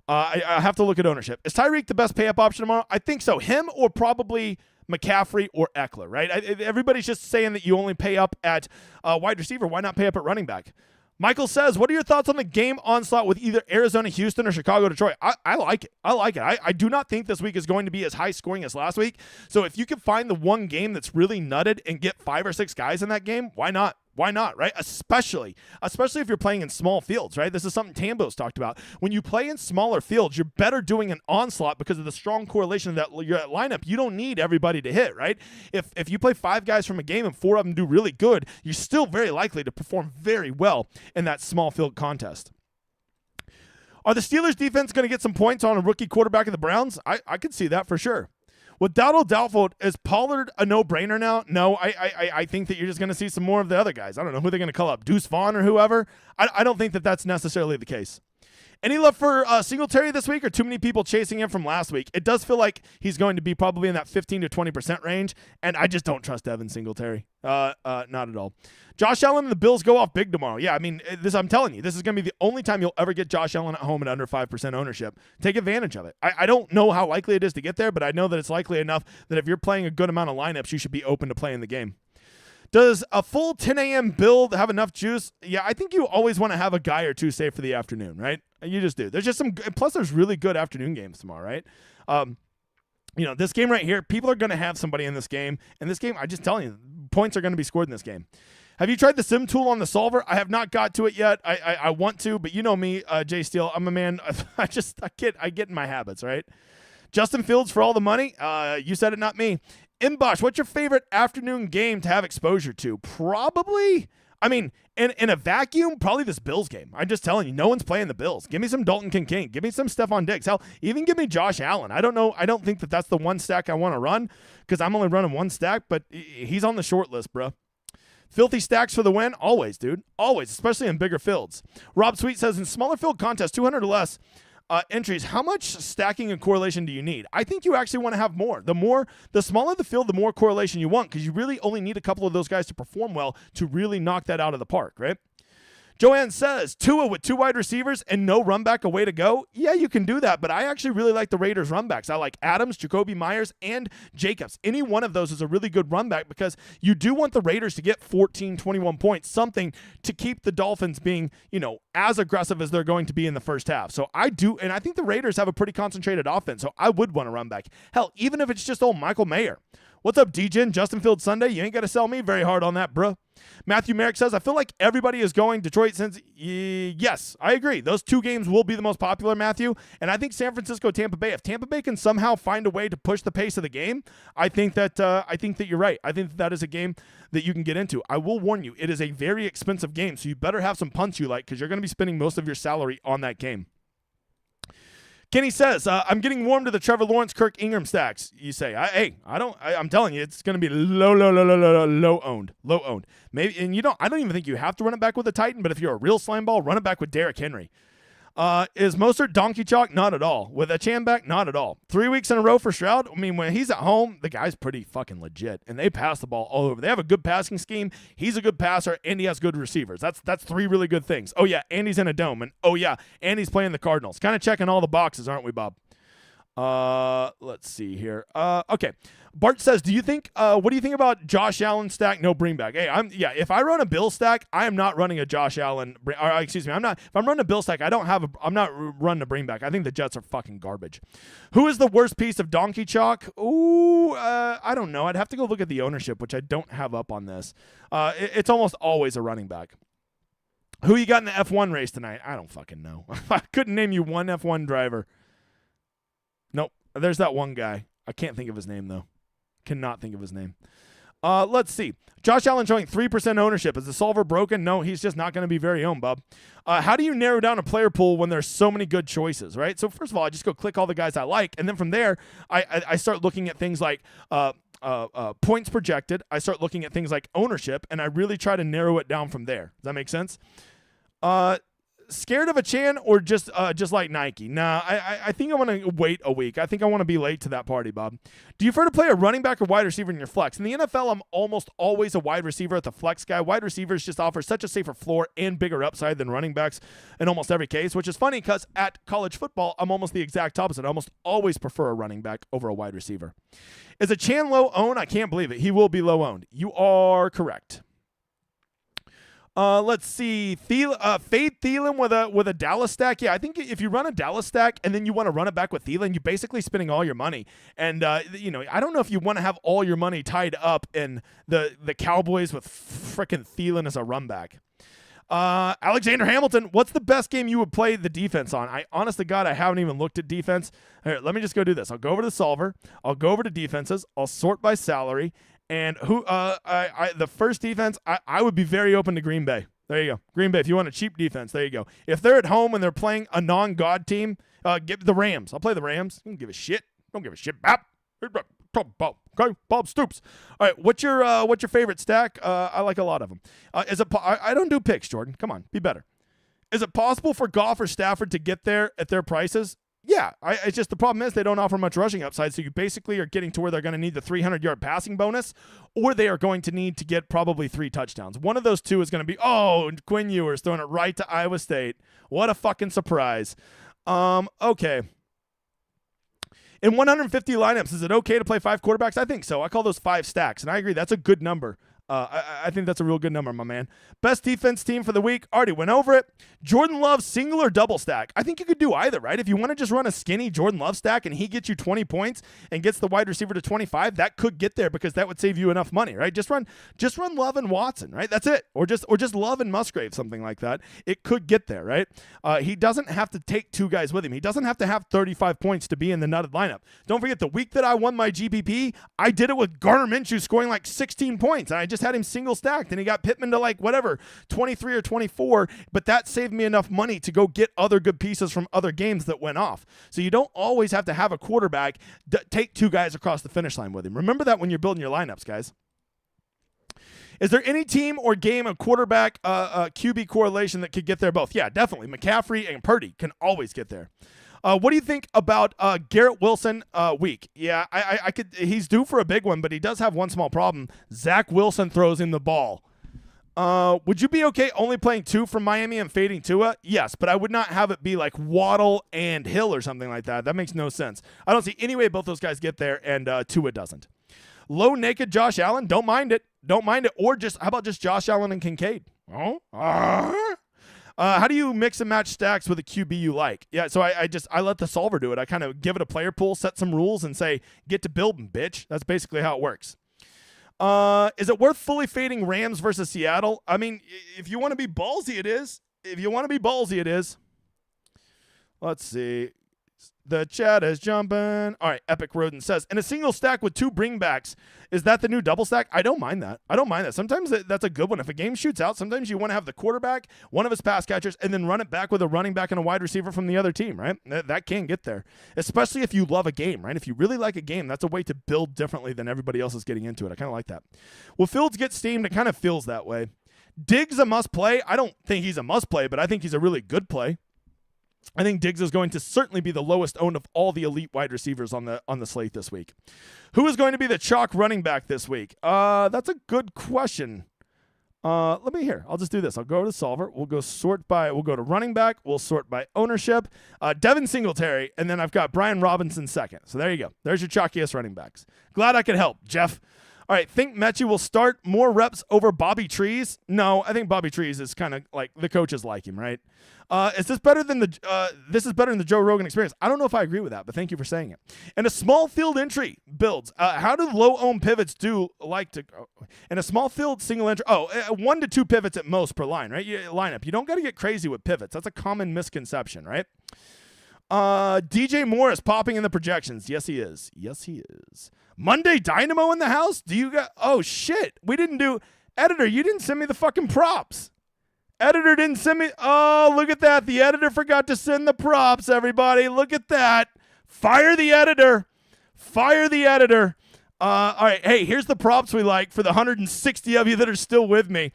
I have to look at ownership. Is Tyreek the best pay-up option tomorrow? I think so. Him or probably McCaffrey or Eckler, right? Everybody's just saying that you only pay up at wide receiver. Why not pay up at running back? Michael says, what are your thoughts on the game onslaught with either Arizona, Houston, or Chicago, Detroit? I like it. I like it. I do not think this week is going to be as high scoring as last week. So if you can find the one game that's really nutted and get 5 or 6 guys in that game, why not? Why not, right? Especially if you're playing in small fields, right? This is something Tambo's talked about. When you play in smaller fields, you're better doing an onslaught because of the strong correlation of that your lineup. You don't need everybody to hit, right? If you play 5 guys from a game and 4 of them do really good, you're still very likely to perform very well in that small field contest. Are the Steelers defense going to get some points on a rookie quarterback of the Browns? I could see that for sure. With Dowdle doubtful, is Pollard a no-brainer now? No, I think that you're just going to see some more of the other guys. I don't know who they're going to call up, Deuce Vaughn or whoever. I don't think that that's necessarily the case. Any love for Singletary this week or too many people chasing him from last week? It does feel like he's going to be probably in that 15 to 20% range, and I just don't trust Evan Singletary. Not at all. Josh Allen and the Bills go off big tomorrow. Yeah, I mean, I'm telling you, this is going to be the only time you'll ever get Josh Allen at home at under 5% ownership. Take advantage of it. I don't know how likely it is to get there, but I know that it's likely enough that if you're playing a good amount of lineups, you should be open to playing the game. Does a full 10 a.m. build have enough juice? Yeah, I think you always want to have a guy or two saved for the afternoon, right? You just do. There's just plus there's really good afternoon games tomorrow, right? This game right here, people are going to have somebody in this game. And this game, I just tell you, points are going to be scored in this game. Have you tried the sim tool on the solver? I have not got to it yet. I want to, but you know me, Jay Steele. I'm a man. I get in my habits, right? Justin Fields for all the money. You said it, not me. Imbosh, what's your favorite afternoon game to have exposure to? Probably, in a vacuum, probably this Bills game. I'm just telling you, no one's playing the Bills. Give me some Dalton Kincaid. Give me some Stephon Diggs. Hell, even give me Josh Allen. I don't know. I don't think that that's the one stack I want to run because I'm only running one stack, but he's on the short list, bro. Filthy stacks for the win? Always, dude. Always, especially in bigger fields. Rob Sweet says, in smaller field contests, 200 or less, entries, how much stacking and correlation do you need? I think you actually want to have more. The smaller the field, the more correlation you want because you really only need a couple of those guys to perform well to really knock that out of the park, right? Joanne says, Tua with 2 wide receivers and no run back a way to go. Yeah, you can do that, but I actually really like the Raiders run backs. I like Adams, Jacoby Myers, and Jacobs. Any one of those is a really good run back because you do want the Raiders to get 14, 21 points, something to keep the Dolphins being, as aggressive as they're going to be in the first half. So I do, and I think the Raiders have a pretty concentrated offense, so I would want to run back. Hell, even if it's just old Michael Mayer. What's up, DJ? Justin Fields Sunday? You ain't got to sell me very hard on that, bruh. Matthew Merrick says, I feel like everybody is going Detroit since, yes, I agree. Those 2 games will be the most popular, Matthew. And I think San Francisco, Tampa Bay, if Tampa Bay can somehow find a way to push the pace of the game, I think that you're right. I think that is a game that you can get into. I will warn you, it is a very expensive game, so you better have some punts you like because you're going to be spending most of your salary on that game. Kenny says, I'm getting warm to the Trevor Lawrence, Kirk Ingram stacks. You say, I'm telling you, it's going to be low owned. Maybe, and I don't even think you have to run it back with a Titan, but if you're a real slime ball, run it back with Derrick Henry. Is Mostert donkey chalk? Not at all. With a Chan back? Not at all. 3 weeks in a row for Stroud? I mean, when he's at home, the guy's pretty fucking legit, and they pass the ball all over. They have a good passing scheme. He's a good passer, and he has good receivers. That's 3 really good things. Oh, yeah, and he's in a dome, and oh, yeah, and he's playing the Cardinals. Kind of checking all the boxes, aren't we, Bob? Let's see here. Okay. Bart says, what do you think about Josh Allen stack? No bring back. Hey, if I run a Bill stack, I am not running a Josh Allen, if I'm running a Bill stack, I'm not running a bring back. I think the Jets are fucking garbage. Who is the worst piece of donkey chalk? Ooh, I don't know. I'd have to go look at the ownership, which I don't have up on this. It's almost always a running back. Who you got in the F1 race tonight? I don't fucking know. I couldn't name you one F1 driver. Nope. There's that one guy. I can't think of his name, though. Cannot think of his name. Let's see. Josh Allen showing 3% ownership. Is the solver broken? No, he's just not going to be very owned, Bob. How do you narrow down a player pool when there's so many good choices, right? So first of all, I just go click all the guys I like, and then from there, I start looking at things like points projected. I start looking at things like ownership, and I really try to narrow it down from there. Does that make sense? Scared of a Chan or just like Nike? Nah, I think I want to wait a week. I think I want to be late to that party, Bob. Do you prefer to play a running back or wide receiver in your flex? In the NFL, I'm almost always a wide receiver at the flex guy. Wide receivers just offer such a safer floor and bigger upside than running backs in almost every case, which is funny because at college football, I'm almost the exact opposite. I almost always prefer a running back over a wide receiver. Is a Chan low owned? I can't believe it. He will be low owned. You are correct. Let's see. Fade Thielen with a Dallas stack. Yeah, I think if you run a Dallas stack and then you want to run it back with Thielen, you're basically spending all your money. And, I don't know if you want to have all your money tied up in the Cowboys with frickin' Thielen as a run back. Alexander Hamilton, what's the best game you would play the defense on? Honest to God, I haven't even looked at defense. Here, let me just go do this. I'll go over to the solver. I'll go over to defenses. I'll sort by salary. And the first defense, I would be very open to Green Bay. There you go. Green Bay, if you want a cheap defense, there you go. If they're at home and they're playing a non-God team, give the Rams. I'll play the Rams. Don't give a shit. Don't give a shit. Okay, Bob Stoops. All right, what's your favorite stack? I like a lot of them. I don't do picks, Jordan. Come on, be better. Is it possible for Goff or Stafford to get there at their prices? Yeah, it's just the problem is they don't offer much rushing upside, so you basically are getting to where they're going to need the 300-yard passing bonus, or they are going to need to get probably 3 touchdowns. One of those two is going to be, Quinn Ewers throwing it right to Iowa State. What a fucking surprise. Okay. In 150 lineups, is it okay to play 5 quarterbacks? I think so. I call those 5 stacks, and I agree. That's a good number. I think that's a real good number, my man. Best defense team for the week. Already went over it. Jordan Love single or double stack. I think you could do either, right? If you want to just run a skinny Jordan Love stack and he gets you 20 points and gets the wide receiver to 25, that could get there because that would save you enough money, right? Just run Love and Watson, right? That's it. Or just Love and Musgrave, something like that. It could get there, right? He doesn't have to take 2 guys with him. He doesn't have to have 35 points to be in the nutted lineup. Don't forget, the week that I won my GPP, I did it with Garner Minshew scoring like 16 points. And I just had him single stacked, and he got Pittman to 23 or 24, but that saved me enough money to go get other good pieces from other games that went off. So you don't always have to have a quarterback take 2 guys across the finish line with him. Remember that when you're building your lineups, guys. Is there any team or game of quarterback QB correlation that could get there both? Yeah, definitely. McCaffrey and Purdy can always get there. What do you think about Garrett Wilson week? Yeah, I could. He's due for a big one, but he does have one small problem. Zach Wilson throws in the ball. Would you be okay only playing 2 from Miami and fading Tua? Yes, but I would not have it be like Waddle and Hill or something like that. That makes no sense. I don't see any way both those guys get there, and Tua doesn't. Low naked Josh Allen, don't mind it. Don't mind it. Or just, how about just Josh Allen and Kincaid? Oh? How do you mix and match stacks with a QB you like? Yeah, so I let the solver do it. I kind of give it a player pool, set some rules, and say, get to building, bitch. That's basically how it works. Is it worth fully fading Rams versus Seattle? I mean, if you want to be ballsy, it is. If you want to be ballsy, it is. Let's see. The chat is jumping. All right, Epic Rodent says, in a single stack with 2 bringbacks, is that the new double stack? I don't mind that. Sometimes that's a good one. If a game shoots out, sometimes you want to have the quarterback, one of his pass catchers, and then run it back with a running back and a wide receiver from the other team, right? That can get there, especially if you love a game, right? If you really like a game, that's a way to build differently than everybody else is getting into it. I kind of like that. Will Fields get steamed? It kind of feels that way. Diggs a must play? I don't think he's a must play, but I think he's a really good play. I think Diggs is going to certainly be the lowest owned of all the elite wide receivers on the slate this week. Who is going to be the chalk running back this week? That's a good question. Let me hear. I'll just do this. I'll go to solver. We'll go to running back. We'll sort by ownership. Devin Singletary, and then I've got Brian Robinson second. So there you go. There's your chalkiest running backs. Glad I could help, Jeff. All right, think Mechie will start more reps over Bobby Trees? No, I think Bobby Trees is kind of like the coaches like him, right? Is this better than this is better than the Joe Rogan experience? I don't know if I agree with that, but thank you for saying it. And a small field entry builds. How do low-owned pivots do like to in a small field single entry? 1 to 2 pivots at most per line, right? Lineup. You don't got to get crazy with pivots. That's a common misconception, right? DJ Moore is popping in the projections. Yes, he is. Monday Dynamo in the house? Do you got? Oh shit! We didn't do. Editor, you didn't send me the fucking props. Editor didn't send me. Oh, look at that! The editor forgot to send the props. Everybody, look at that! Fire the editor! All right, hey, here's the props we like for the 160 of you that are still with me.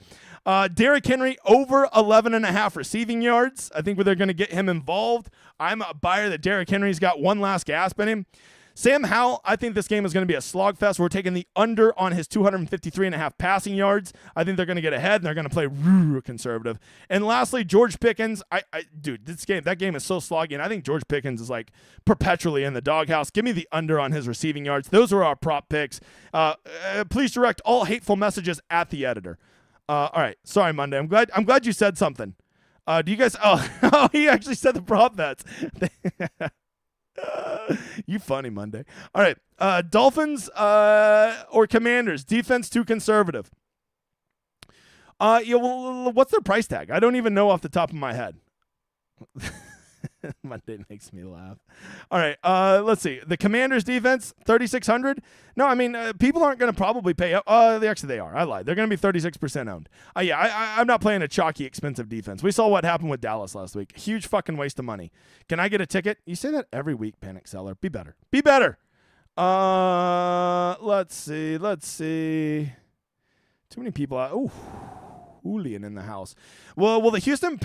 Derrick Henry over 11.5 receiving yards. I think they're going to get him involved. I'm a buyer that Derrick Henry's got one last gasp in him. Sam Howell, I think this game is going to be a slogfest. We're taking the under on his 253.5 passing yards. I think they're going to get ahead, and they're going to play conservative. And lastly, George Pickens. Dude, that game is so sloggy, and I think George Pickens is like perpetually in the doghouse. Give me the under on his receiving yards. Those are our prop picks. Please direct all hateful messages at the editor. All right, sorry, Monday. I'm glad you said something. Do you guys? Oh, he actually said the prop bets. You funny, Monday. All right. Dolphins or Commanders. Defense too conservative. What's their price tag? I don't even know off the top of my head. Monday makes me laugh. All right. Let's see. The Commanders defense, 3,600. No, I mean, people aren't going to probably pay up. Actually, they are. I lied. They're going to be 36% owned. I'm not playing a chalky, expensive defense. We saw what happened with Dallas last week. Huge fucking waste of money. Can I get a ticket? You say that every week, Panic Seller. Be better. Let's see. Too many people out. Ooh. Julian in the house. Well, will the Houston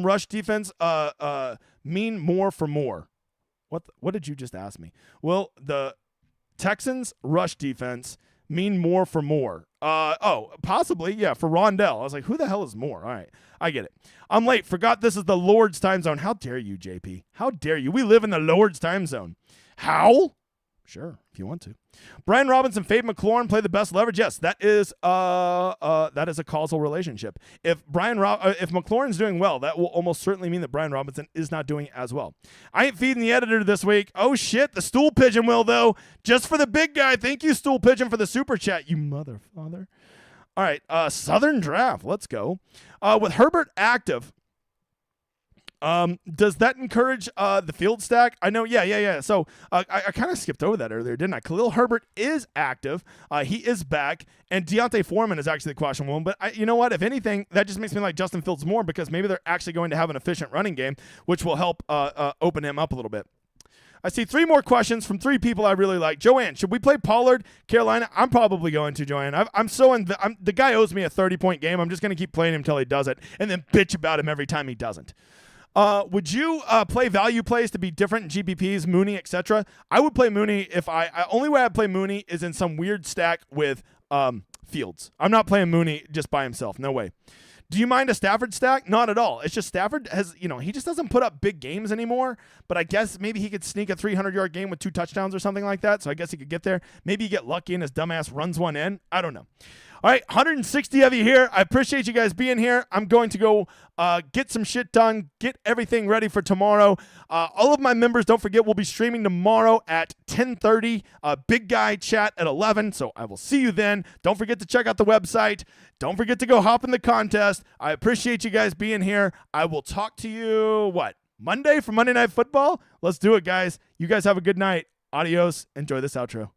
rush defense mean more for more? What did you just ask me? Will the Texans rush defense mean more for more? Possibly, yeah, for Rondell. I was like, who the hell is more? All right, I get it. I'm late. Forgot this is the Lord's time zone. How dare you, JP? How dare you? We live in the Lord's time zone. How? Sure, if you want to. Brian Robinson, Fade McLaurin play the best leverage. Yes, that is a causal relationship. If McLaurin's doing well, that will almost certainly mean that Brian Robinson is not doing as well. I ain't feeding the editor this week. Oh shit, the stool pigeon will though. Just for the big guy. Thank you, stool pigeon, for the super chat. You mother father. All right, Southern Draft. Let's go. With Herbert active. Does that encourage the field stack? I know, yeah. So I kind of skipped over that earlier, didn't I? Khalil Herbert is active. He is back. And Deontay Foreman is actually the questionable one. But you know what? If anything, that just makes me like Justin Fields more because maybe they're actually going to have an efficient running game, which will help open him up a little bit. I see 3 more questions from 3 people I really like. Joanne, should we play Pollard, Carolina? I'm probably going to, Joanne. The guy owes me a 30-point game. I'm just going to keep playing him until he does it and then bitch about him every time he doesn't. Would you play value plays to be different in GPPs, Mooney, etc.? I would play Mooney if only way I'd play Mooney is in some weird stack with Fields. I'm not playing Mooney just by himself. No way. Do you mind a Stafford stack? Not at all. It's just Stafford has, he just doesn't put up big games anymore, but I guess maybe he could sneak a 300-yard game with 2 touchdowns or something like that, so I guess he could get there. Maybe you get lucky and his dumbass runs one in. I don't know. All right, 160 of you here. I appreciate you guys being here. I'm going to go get some shit done, get everything ready for tomorrow. All of my members, don't forget, we'll be streaming tomorrow at 10:30. Big Guy chat at 11, so I will see you then. Don't forget to check out the website. Don't forget to go hop in the contest. I appreciate you guys being here. I will talk to you, Monday for Monday Night Football? Let's do it, guys. You guys have a good night. Adios. Enjoy this outro.